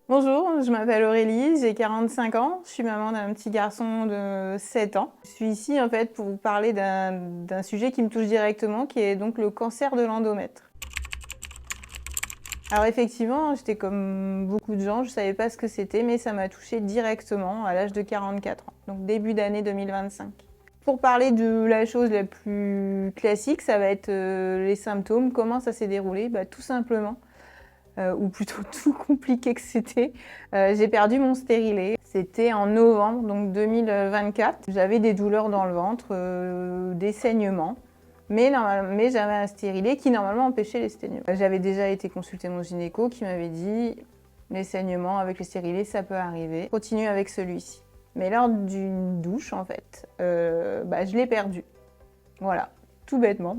Bonjour, je m'appelle Aurélie, j'ai 45 ans, je suis maman d'un petit garçon de 7 ans. Je suis ici en fait pour vous parler d'un sujet qui me touche directement, qui est donc le cancer de l'endomètre. Alors effectivement, j'étais comme beaucoup de gens, je ne savais pas ce que c'était, mais ça m'a touchée directement à l'âge de 44 ans, donc début d'année 2025. Pour parler de la chose la plus classique, ça va être les symptômes, comment ça s'est déroulé, tout simplement. Ou plutôt tout compliqué que c'était, j'ai perdu mon stérilet. C'était en novembre, donc 2024. J'avais des douleurs dans le ventre, des saignements, mais j'avais un stérilet qui normalement empêchait les saignements. J'avais déjà été consulter mon gynéco qui m'avait dit les saignements avec le stérilet, ça peut arriver. Continue avec celui-ci. Mais lors d'une douche, en fait, je l'ai perdu. Voilà, tout bêtement,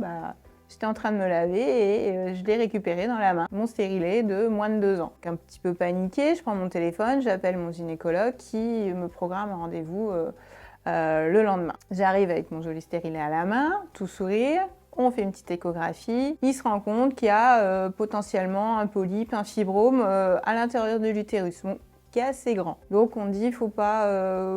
j'étais en train de me laver et je l'ai récupéré dans la main, mon stérilet de moins de 2 ans. Un petit peu paniquée, je prends mon téléphone, j'appelle mon gynécologue qui me programme un rendez-vous le lendemain. J'arrive avec mon joli stérilet à la main, tout sourire. On fait une petite échographie. Il se rend compte qu'il y a potentiellement un polype, un fibrome à l'intérieur de l'utérus. Bon, qui est assez grand. Donc on dit faut pas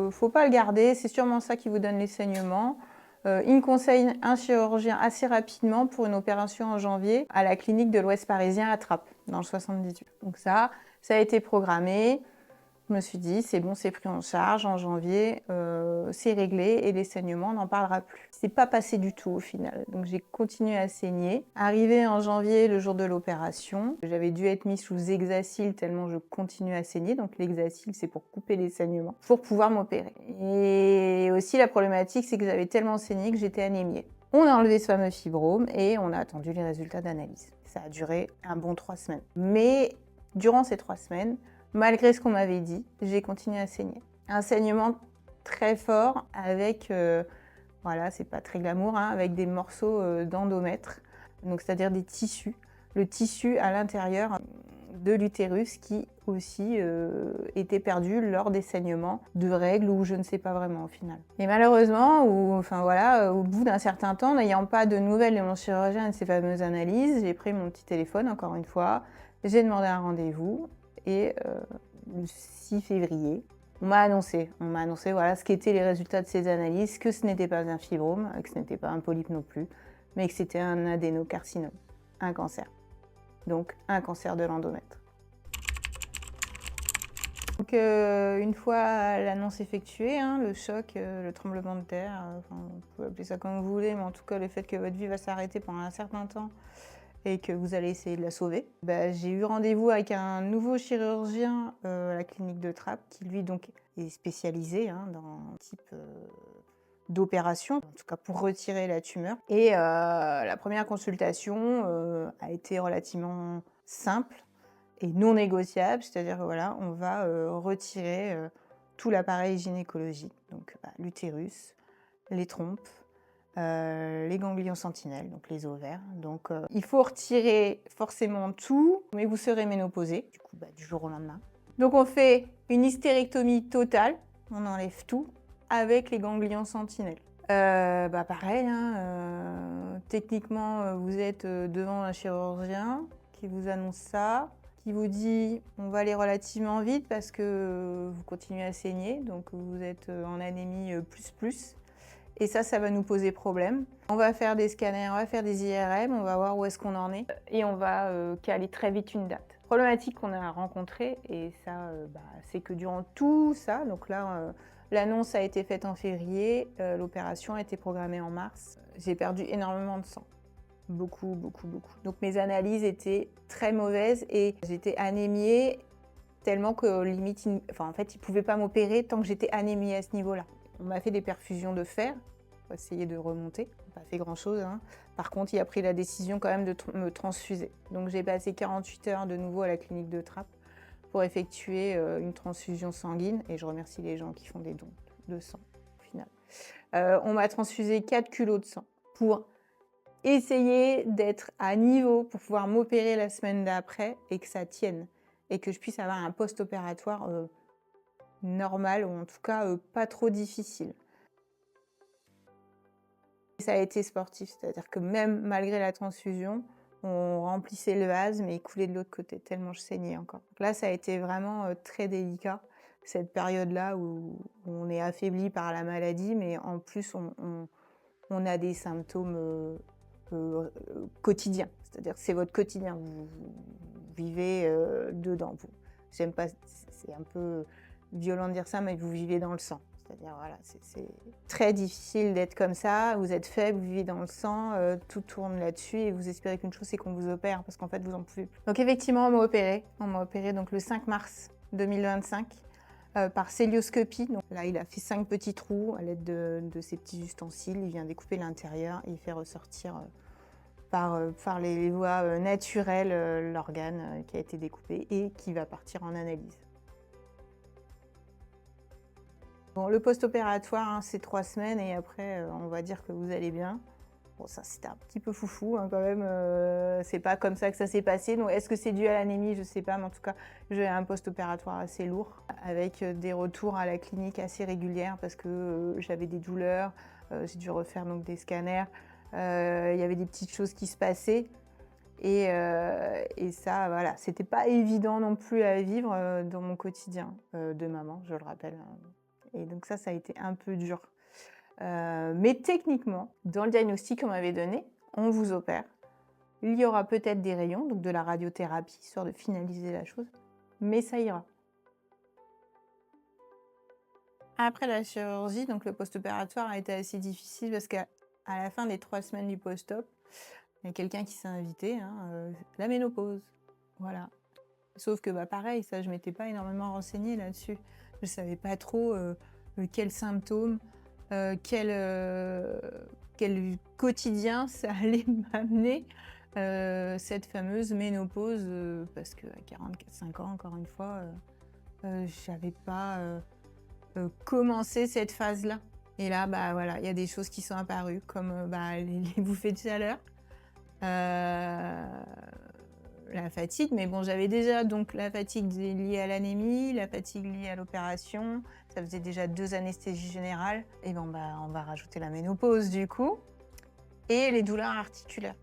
le garder, c'est sûrement ça qui vous donne les saignements. Il me conseille un chirurgien assez rapidement pour une opération en janvier à la clinique de l'Ouest parisien à Trappes, dans le 78. Donc ça a été programmé. Je me suis dit, c'est bon, c'est pris en charge, en janvier, c'est réglé et les saignements, on n'en parlera plus. C'est pas passé du tout au final, donc j'ai continué à saigner. Arrivé en janvier, le jour de l'opération, j'avais dû être mise sous Hexacil tellement je continuais à saigner, donc l'Hexacil c'est pour couper les saignements, pour pouvoir m'opérer. Et aussi la problématique, c'est que j'avais tellement saigné que j'étais anémiée. On a enlevé ce fameux fibrome et on a attendu les résultats d'analyse. Ça a duré un bon 3 semaines. Mais durant ces 3 semaines, malgré ce qu'on m'avait dit, j'ai continué à saigner. Un saignement très fort avec, voilà, c'est pas très glamour, hein, avec des morceaux d'endomètre, donc c'est-à-dire des tissus. Le tissu à l'intérieur de l'utérus qui aussi était perdu lors des saignements de règles ou je ne sais pas vraiment au final. Et malheureusement, au bout d'un certain temps, n'ayant pas de nouvelles de mon chirurgien et de ces fameuses analyses, j'ai pris mon petit téléphone encore une fois, j'ai demandé un rendez-vous et le 6 février, on m'a annoncé voilà ce qu'étaient les résultats de ces analyses, que ce n'était pas un fibrome, que ce n'était pas un polype non plus, mais que c'était un adénocarcinome, un cancer. Donc un cancer de l'endomètre. Donc une fois l'annonce effectuée, hein, le choc, le tremblement de terre, vous pouvez appeler ça comme vous voulez, mais en tout cas le fait que votre vie va s'arrêter pendant un certain temps et que vous allez essayer de la sauver. J'ai eu rendez-vous avec un nouveau chirurgien à la clinique de Trappes qui lui donc est spécialisé dans un type d'opération, en tout cas pour retirer la tumeur. Et la première consultation a été relativement simple et non négociable, c'est-à-dire que voilà, on va retirer tout l'appareil gynécologique, donc l'utérus, les trompes, les ganglions sentinelles, donc les ovaires. Donc il faut retirer forcément tout, mais vous serez ménopausée, du coup du jour au lendemain. Donc on fait une hystérectomie totale, on enlève tout, avec les ganglions sentinelles. Pareil, techniquement vous êtes devant un chirurgien qui vous annonce ça, qui vous dit on va aller relativement vite parce que vous continuez à saigner, donc vous êtes en anémie plus. Et ça va nous poser problème. On va faire des scanners, on va faire des IRM, on va voir où est-ce qu'on en est et on va caler très vite une date. Problématique qu'on a rencontrée, et ça, c'est que durant tout ça, donc là, l'annonce a été faite en février, l'opération a été programmée en mars. J'ai perdu énormément de sang. Beaucoup. Donc mes analyses étaient très mauvaises et j'étais anémiée tellement que limite, ils ne pouvaient pas m'opérer tant que j'étais anémiée à ce niveau-là. On m'a fait des perfusions de fer pour essayer de remonter. On n'a pas fait grand-chose. Par contre, il a pris la décision quand même de me transfuser. Donc j'ai passé 48 heures de nouveau à la clinique de Trappes pour effectuer une transfusion sanguine. Et je remercie les gens qui font des dons de sang au final. On m'a transfusé 4 culots de sang pour essayer d'être à niveau pour pouvoir m'opérer la semaine d'après et que ça tienne. Et que je puisse avoir un post-opératoire normal, ou en tout cas pas trop difficile. Ça a été sportif, c'est-à-dire que même malgré la transfusion, On remplissait le vase, mais il coulait de l'autre côté, tellement je saignais encore. Donc là, ça a été vraiment très délicat, cette période-là où on est affaibli par la maladie, mais en plus, on a des symptômes quotidiens. C'est-à-dire que c'est votre quotidien, vous vivez dedans. J'aime pas, c'est un peu violent de dire ça, mais vous vivez dans le sang. C'est-à-dire, voilà, c'est très difficile d'être comme ça, vous êtes faible, vous vivez dans le sang, tout tourne là-dessus et vous espérez qu'une chose, c'est qu'on vous opère parce qu'en fait, vous en pouvez plus. Donc effectivement, on m'a opéré. On m'a opéré donc, le 5 mars 2025 par célioscopie. Donc là, il a fait 5 petits trous à l'aide de ces petits ustensiles. Il vient découper l'intérieur et il fait ressortir par les voies naturelles l'organe qui a été découpé et qui va partir en analyse. Bon, le post-opératoire, hein, c'est 3 semaines et après, on va dire que vous allez bien. Bon, ça, c'était un petit peu foufou hein, quand même. C'est pas comme ça que ça s'est passé. Donc, est-ce que c'est dû à l'anémie? Je sais pas, mais en tout cas, j'ai un post-opératoire assez lourd avec des retours à la clinique assez réguliers parce que j'avais des douleurs. J'ai dû refaire donc des scanners. Il y avait des petites choses qui se passaient. Et ça, voilà, c'était pas évident non plus à vivre dans mon quotidien de maman, je le rappelle. Et donc ça a été un peu dur. Mais techniquement, dans le diagnostic qu'on m'avait donné, on vous opère. Il y aura peut-être des rayons, donc de la radiothérapie, histoire de finaliser la chose, mais ça ira. Après la chirurgie, donc le post-opératoire a été assez difficile parce qu'à la fin des 3 semaines du post-op, il y a quelqu'un qui s'est invité, hein, la ménopause. Voilà. Sauf que pareil, ça, je m'étais pas énormément renseignée là-dessus. Je savais pas trop quels symptômes, quel quotidien ça allait m'amener, cette fameuse ménopause, parce qu'à 44-5 ans, encore une fois, j'avais pas commencé cette phase-là. Et là, voilà, il y a des choses qui sont apparues, comme les bouffées de chaleur, la fatigue, mais bon, j'avais déjà donc la fatigue liée à l'anémie, la fatigue liée à l'opération. Ça faisait déjà 2 anesthésies générales. Et bon, on va rajouter la ménopause du coup, et les douleurs articulaires.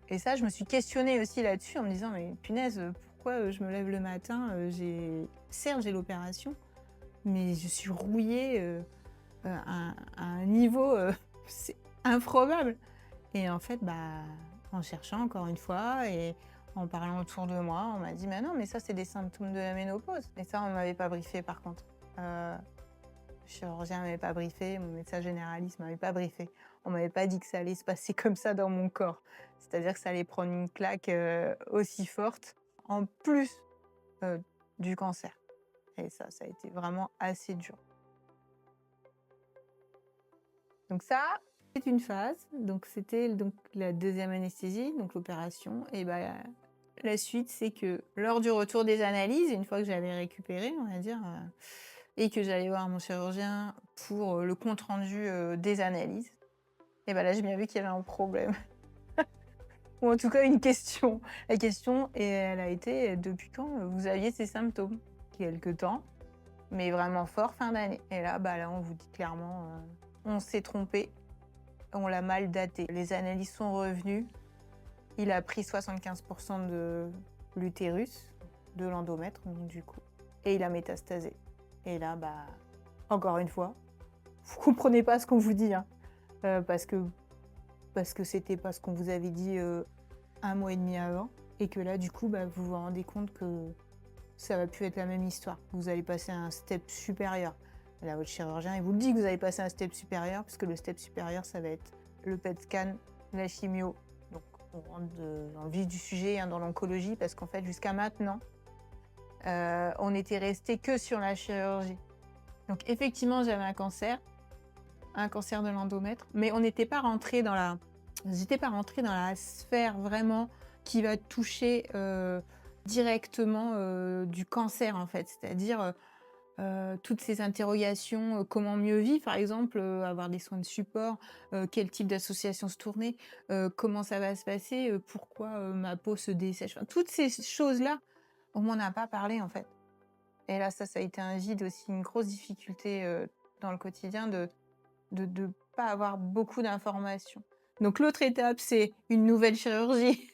Et ça, je me suis questionnée aussi là-dessus en me disant, mais punaise, pourquoi je me lève le matin, certes, j'ai l'opération, mais je suis rouillée à un niveau, c'est improbable. Et en fait, en cherchant encore une fois et en parlant autour de moi, on m'a dit, mais non, mais ça, c'est des symptômes de la ménopause. Et ça, on ne m'avait pas briefé par contre. Le chirurgien ne m'avait pas briefé, mon médecin généraliste ne m'avait pas briefé. On ne m'avait pas dit que ça allait se passer comme ça dans mon corps. C'est-à-dire que ça allait prendre une claque aussi forte, en plus du cancer. Et ça a été vraiment assez dur. Donc ça, c'est une phase. Donc c'était donc la 2e anesthésie, donc l'opération. Et la suite, c'est que lors du retour des analyses, une fois que j'avais récupéré, on va dire, et que j'allais voir mon chirurgien pour le compte-rendu des analyses, et là, j'ai bien vu qu'il y avait un problème. Ou en tout cas, une question. La question, et elle a été, depuis quand vous aviez ces symptômes? Quelque temps, mais vraiment fort fin d'année. Et là, on vous dit clairement, on s'est trompé, on l'a mal daté. Les analyses sont revenues, il a pris 75% de l'utérus, de l'endomètre, donc du coup, et il a métastasé. Et là, encore une fois, vous comprenez pas ce qu'on vous dit, hein, parce que c'était pas ce qu'on vous avait dit 1 mois et demi avant, et que là, du coup, vous vous rendez compte que ça va plus être la même histoire. Vous allez passer à un step supérieur. Et là, votre chirurgien, il vous le dit que vous allez passer à un step supérieur, puisque le step supérieur, ça va être le PET scan, la chimio. Donc, on rentre dans le vif du sujet, hein, dans l'oncologie, parce qu'en fait, jusqu'à maintenant, on était resté que sur la chirurgie. Donc, effectivement, j'avais un cancer de l'endomètre, mais on n'était pas rentré dans la... J'étais pas rentrée dans la sphère vraiment qui va toucher directement du cancer, en fait. C'est-à-dire toutes ces interrogations, comment mieux vivre, par exemple, avoir des soins de support, quel type d'association se tourner, comment ça va se passer, pourquoi ma peau se dessèche. Enfin, toutes ces choses-là, on m'en a pas parlé, en fait. Et là, ça a été un vide aussi, une grosse difficulté dans le quotidien de pas avoir beaucoup d'informations. Donc l'autre étape, c'est une nouvelle chirurgie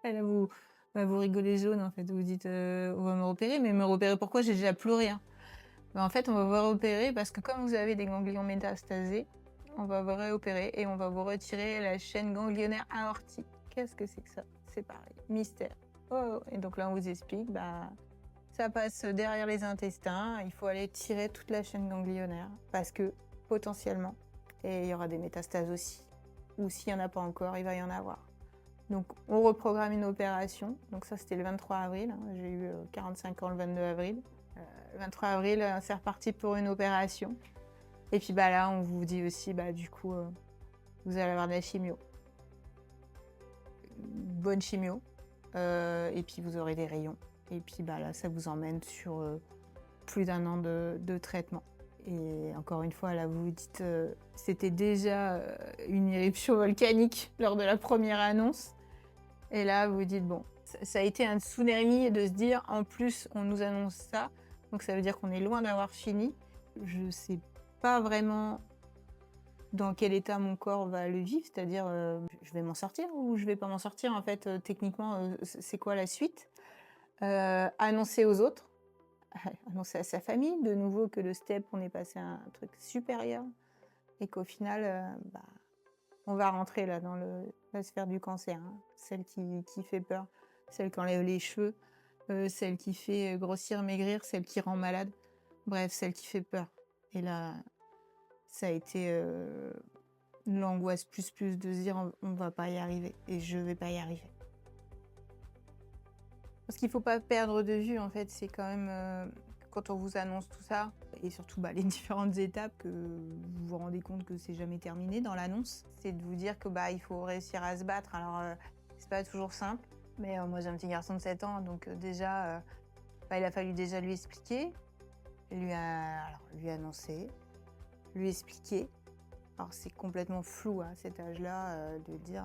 Et là, vous rigolez jaune, en fait. Vous dites, on va me repérer, mais me repérer pourquoi? J'ai déjà plus rien. En fait, on va vous repérer parce que comme vous avez des ganglions métastasés, on va vous réopérer et on va vous retirer la chaîne ganglionnaire aortique. Qu'est-ce que c'est que ça? C'est pareil, mystère. Oh, et donc là, on vous explique, ça passe derrière les intestins, il faut aller tirer toute la chaîne ganglionnaire parce que potentiellement, et il y aura des métastases aussi, ou s'il n'y en a pas encore, il va y en avoir. Donc on reprogramme une opération, donc ça c'était le 23 avril, hein. J'ai eu 45 ans le 22 avril. Le 23 avril, c'est reparti pour une opération. Et puis là, on vous dit aussi, du coup, vous allez avoir de la chimio. Bonne chimio. Et puis vous aurez des rayons. Et puis là, ça vous emmène sur plus d'1 an de traitement. Et encore une fois, là, vous vous dites, c'était déjà une éruption volcanique lors de la première annonce. Et là, vous vous dites, bon, ça a été un tsunami de se dire, en plus, on nous annonce ça. Donc ça veut dire qu'on est loin d'avoir fini. Je sais pas vraiment dans quel état mon corps va le vivre, c'est-à-dire je vais m'en sortir ou je vais pas m'en sortir en fait. Techniquement, c'est quoi la suite? Annoncer aux autres, annoncer à sa famille de nouveau que le STEP, on est passé à un truc supérieur et qu'au final, on va rentrer là dans la sphère du cancer, hein. Celle qui fait peur, celle qui enlève les cheveux, celle qui fait grossir, maigrir, celle qui rend malade, bref, celle qui fait peur. Et là, ça a été l'angoisse plus de se dire on va pas y arriver et je vais pas y arriver. Ce qu'il faut pas perdre de vue en fait, c'est quand même quand on vous annonce tout ça et surtout les différentes étapes que vous vous rendez compte que c'est jamais terminé dans l'annonce, c'est de vous dire que il faut réussir à se battre. Alors c'est pas toujours simple, mais moi j'ai un petit garçon de 7 ans donc déjà il a fallu déjà lui expliquer, lui annoncer, lui expliquer. Alors c'est complètement flou à cet âge-là de dire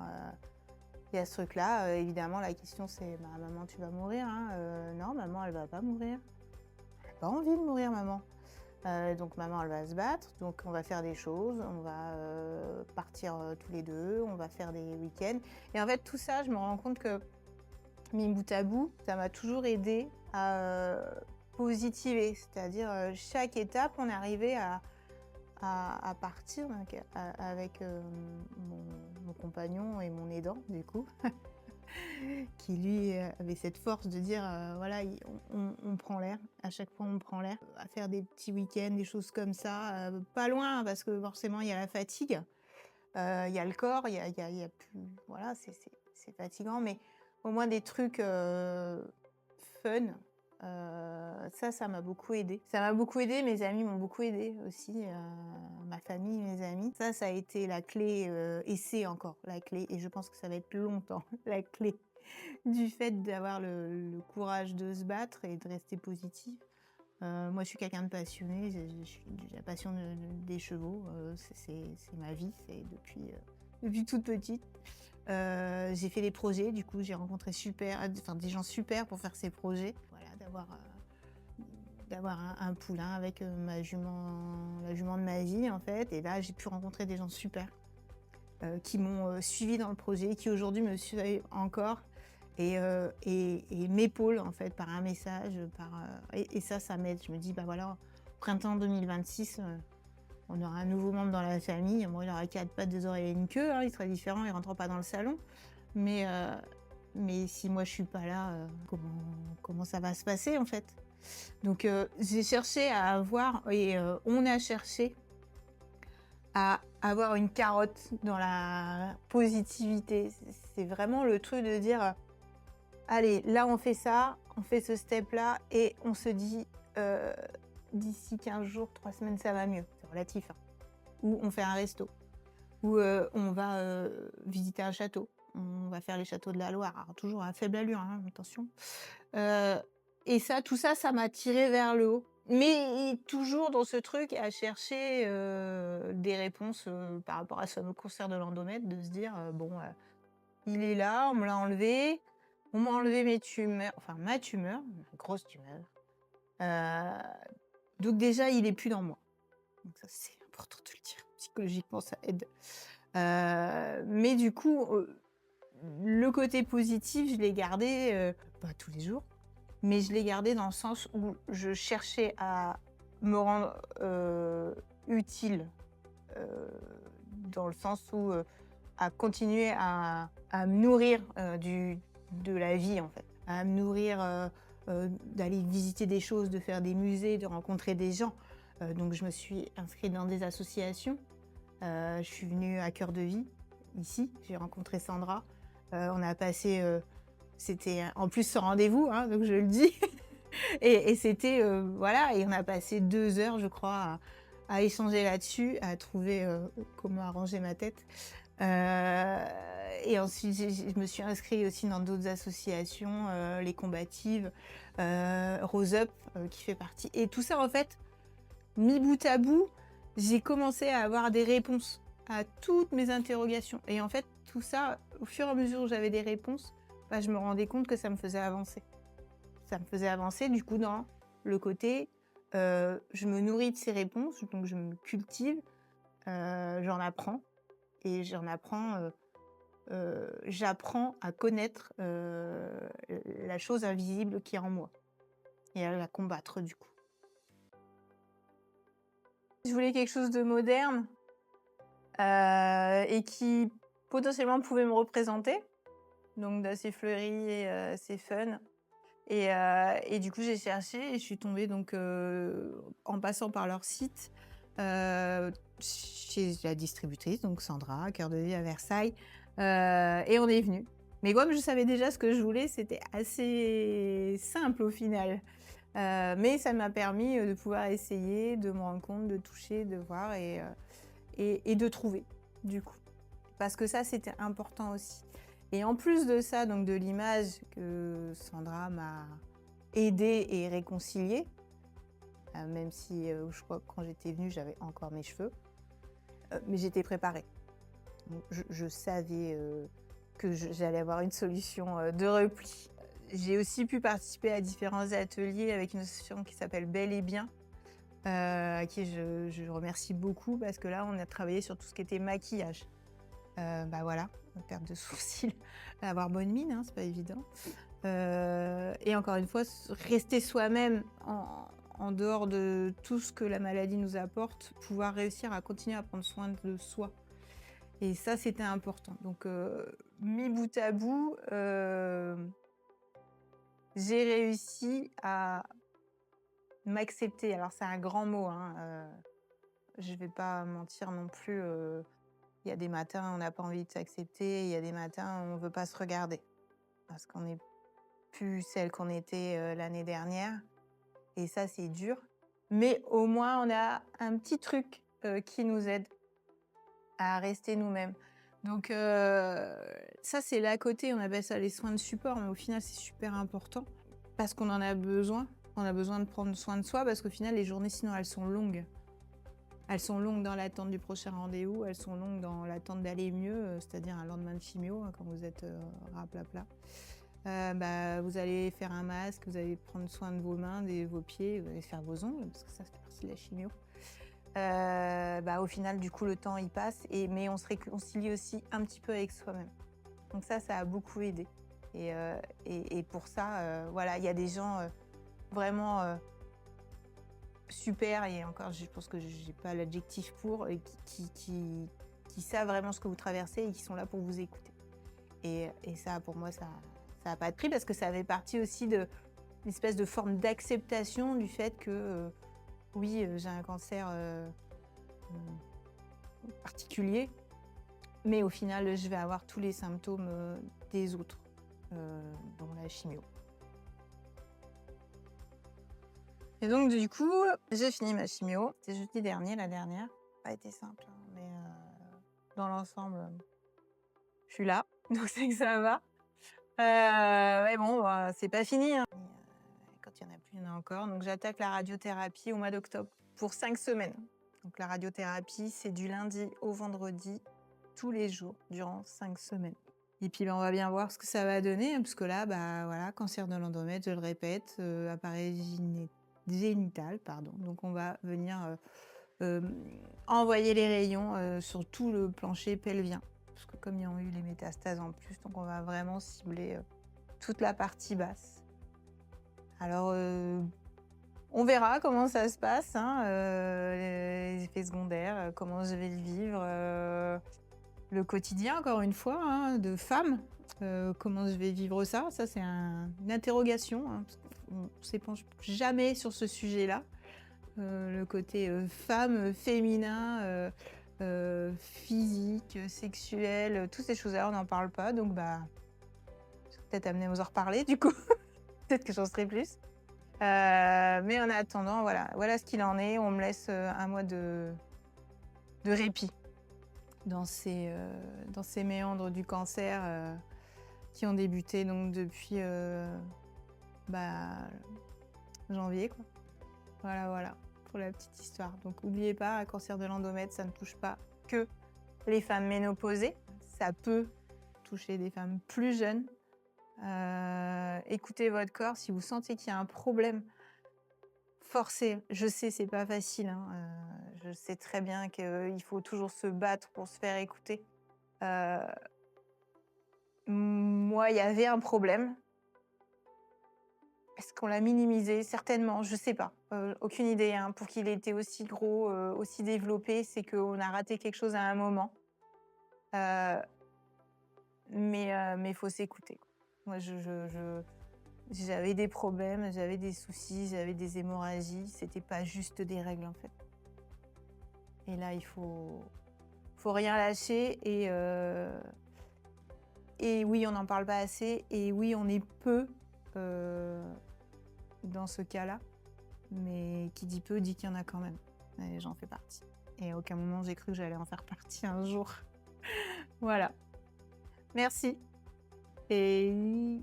il y a ce truc-là. Évidemment la question c'est maman tu vas mourir hein? Non maman elle va pas mourir. Elle n'a pas envie de mourir maman. Donc maman elle va se battre, donc on va faire des choses, on va partir tous les deux, on va faire des week-ends. Et en fait tout ça je me rends compte que mis bout à bout, ça m'a toujours aidé à positiver. C'est-à-dire chaque étape on arrivait à partir donc, avec mon compagnon et mon aidant, du coup, qui lui avait cette force de dire voilà, on prend l'air, à chaque fois on prend l'air, à faire des petits week-ends, des choses comme ça, pas loin parce que forcément il y a la fatigue, il y a le corps, il y a plus. Voilà, c'est fatigant, mais au moins des trucs fun. Ça m'a beaucoup aidé. Ça m'a beaucoup aidé, mes amis m'ont beaucoup aidé aussi, ma famille, mes amis. Ça a été la clé, et c'est encore la clé, et je pense que ça va être longtemps la clé du fait d'avoir le courage de se battre et de rester positif. Moi, je suis quelqu'un de passionné, j'ai la passion des chevaux, c'est ma vie, c'est depuis toute petite. J'ai fait des projets, du coup, j'ai rencontré des gens super pour faire ces projets. Voilà, d'avoir un poulain avec la jument de ma vie, en fait. Et là, j'ai pu rencontrer des gens super qui m'ont suivi dans le projet, qui aujourd'hui me suivent encore et m'épaulent, en fait, par un message. Et ça m'aide. Je me dis, voilà, printemps 2026, on aura un nouveau membre dans la famille. Bon, il aura 4 pattes, 2 oreilles et une queue. Hein, il sera différent, il ne rentrera pas dans le salon. Mais si moi je suis pas là, comment ça va se passer en fait? Donc j'ai cherché à avoir, et on a cherché à avoir une carotte dans la positivité. C'est vraiment le truc de dire, allez, là on fait ça, on fait ce step-là, et on se dit, d'ici 15 jours, 3 semaines, ça va mieux. C'est relatif. Hein. Ou on fait un resto. Ou on va visiter un château. On va faire les châteaux de la Loire. Alors, toujours à faible allure, hein, attention. Et tout ça, ça m'a tiré vers le haut. Mais toujours dans ce truc à chercher des réponses par rapport à ce cancer de l'endomètre, de se dire, il est là, on me l'a enlevé. On m'a enlevé ma tumeur, une grosse tumeur. Donc déjà, il est plus dans moi. Donc ça, c'est important de le dire. Psychologiquement, ça aide. Mais du coup, le côté positif, je l'ai gardé tous les jours, mais je l'ai gardé dans le sens où je cherchais à me rendre utile, dans le sens où à continuer à me nourrir de la vie, en fait, à me nourrir, d'aller visiter des choses, de faire des musées, de rencontrer des gens. Donc je me suis inscrite dans des associations. Je suis venue à Cœur de Vie, ici. J'ai rencontré Sandra. On a passé, c'était en plus ce rendez-vous, hein, donc je le dis. Et c'était, voilà, et on a passé 2 heures, je crois, à échanger là-dessus, à trouver comment arranger ma tête. Et ensuite, je me suis inscrite aussi dans d'autres associations, les Combatives, Rose Up, qui fait partie. Et tout ça, en fait, mis bout à bout, j'ai commencé à avoir des réponses à toutes mes interrogations. Et en fait, tout ça, au fur et à mesure où j'avais des réponses, bah, je me rendais compte que ça me faisait avancer. Ça me faisait avancer, du coup, dans le côté, je me nourris de ces réponses, donc je me cultive, j'en apprends. Et j'apprends à connaître la chose invisible qui est en moi et à la combattre, du coup. Je voulais quelque chose de moderne et qui potentiellement pouvait me représenter, donc d'assez fleuri et assez fun. Et du coup, j'ai cherché et je suis tombée donc en passant par leur site chez la distributrice, donc Sandra, Cœur de Vie à Versailles, et on est venu. Mais comme je savais déjà ce que je voulais, c'était assez simple au final. Mais ça m'a permis de pouvoir essayer, de me rendre compte, de toucher, de voir et de trouver, du coup. Parce que ça, c'était important aussi. Et en plus de ça, donc de l'image que Sandra m'a aidée et réconciliée, même si je crois que quand j'étais venue, j'avais encore mes cheveux, mais j'étais préparée. Donc, je savais que j'allais avoir une solution de repli. J'ai aussi pu participer à différents ateliers avec une association qui s'appelle Bel et Bien, à qui je remercie beaucoup parce que là, on a travaillé sur tout ce qui était maquillage. Bah voilà, perte de sourcils, avoir bonne mine, hein, c'est pas évident. Et encore une fois, rester soi-même en dehors de tout ce que la maladie nous apporte, pouvoir réussir à continuer à prendre soin de soi. Et ça, c'était important. Donc, mis bout à bout, j'ai réussi à m'accepter. Alors, c'est un grand mot, hein, je vais pas mentir non plus. Il y a des matins, on n'a pas envie de s'accepter. Il y a des matins, on veut pas se regarder. Parce qu'on n'est plus celle qu'on était l'année dernière. Et ça, c'est dur. Mais au moins, on a un petit truc qui nous aide à rester nous-mêmes. Donc ça, c'est l'à côté. On appelle ça les soins de support. Mais au final, c'est super important. Parce qu'on en a besoin. On a besoin de prendre soin de soi. Parce qu'au final, les journées, sinon, elles sont longues. Elles sont longues dans l'attente du prochain rendez-vous, elles sont longues dans l'attente d'aller mieux, c'est-à-dire un lendemain de chimio, quand vous êtes raplapla. Vous allez faire un masque, vous allez prendre soin de vos mains, de vos pieds, vous allez faire vos ongles, parce que ça fait partie de la chimio. Au final, du coup, le temps, il passe, mais on se réconcilie aussi un petit peu avec soi-même. Donc ça a beaucoup aidé. Et pour ça, voilà, il y a des gens vraiment... super, et encore, je pense que j'ai pas l'adjectif pour, et qui savent vraiment ce que vous traversez et qui sont là pour vous écouter. Et ça, pour moi, ça a pas de prix parce que ça fait partie aussi d'une espèce de forme d'acceptation du fait que, oui, j'ai un cancer particulier, mais au final, je vais avoir tous les symptômes des autres, dont la chimio. Et donc, du coup, j'ai fini ma chimio. C'était jeudi dernier, la dernière. Ça n'a pas été simple, hein, mais dans l'ensemble, je suis là. Donc, c'est que ça va. Mais bon, c'est pas fini, hein. Quand il n'y en a plus, il y en a encore. Donc, j'attaque la radiothérapie au mois d'octobre pour 5 semaines. Donc, la radiothérapie, c'est du lundi au vendredi, tous les jours, durant 5 semaines. Et puis, on va bien voir ce que ça va donner, hein, parce que là, voilà, cancer de l'endomètre, je le répète, appareil génital, pardon. Donc, on va venir envoyer les rayons sur tout le plancher pelvien. parce que comme ils ont eu les métastases en plus, donc on va vraiment cibler toute la partie basse. Alors, on verra comment ça se passe, hein, les effets secondaires, comment je vais le vivre, le quotidien, encore une fois, hein, de femme. Comment je vais vivre ça? Ça, c'est une interrogation, hein, parce qu'on ne s'épanche jamais sur ce sujet-là. Le côté femme, féminin, physique, sexuel, toutes ces choses-là, on n'en parle pas. Donc, bah, je serais peut-être amenée à vous en reparler, du coup. Peut-être que j'en saurai plus. Mais en attendant, voilà ce qu'il en est. On me laisse un mois de répit dans ces méandres du cancer qui ont débuté donc depuis janvier, quoi. Voilà pour la petite histoire. Donc n'oubliez pas, un cancer de l'endomètre, ça ne touche pas que les femmes ménopausées. Ça peut toucher des femmes plus jeunes. Écoutez votre corps. Si vous sentez qu'il y a un problème, forcez. Je sais, c'est pas facile, hein. Je sais très bien qu'il faut toujours se battre pour se faire écouter. Moi, il y avait un problème. Est-ce qu'on l'a minimisé? Certainement, je sais pas. Aucune idée, hein. Pour qu'il ait été aussi gros, aussi développé, c'est qu'on a raté quelque chose à un moment. Mais faut s'écouter. Moi, j'avais des problèmes, j'avais des soucis, j'avais des hémorragies. C'était pas juste des règles, en fait. Et là, il faut rien lâcher. Et oui, on n'en parle pas assez. Et oui, on est peu dans ce cas-là. Mais qui dit peu dit qu'il y en a quand même. Et j'en fais partie. Et à aucun moment, j'ai cru que j'allais en faire partie un jour. Voilà. Merci. Et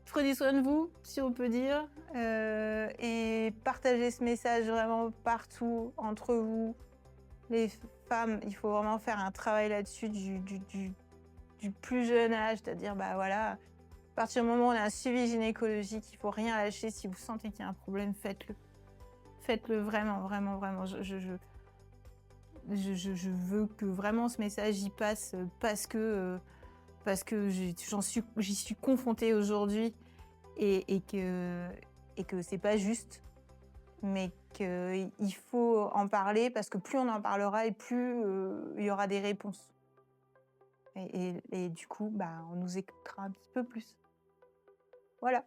prenez soin de vous, si on peut dire. Et partagez ce message vraiment partout, entre vous. Les femmes, il faut vraiment faire un travail là-dessus du plus jeune âge. C'est-à-dire, à partir du moment où on a un suivi gynécologique, il ne faut rien lâcher. Si vous sentez qu'il y a un problème, faites-le. Faites-le vraiment, vraiment, vraiment. Je veux que vraiment ce message y passe parce que j'y suis confrontée aujourd'hui et que c'est pas juste, mais qu'il faut en parler parce que plus on en parlera et plus il y aura des réponses. Et du coup, on nous écoutera un petit peu plus. Voilà.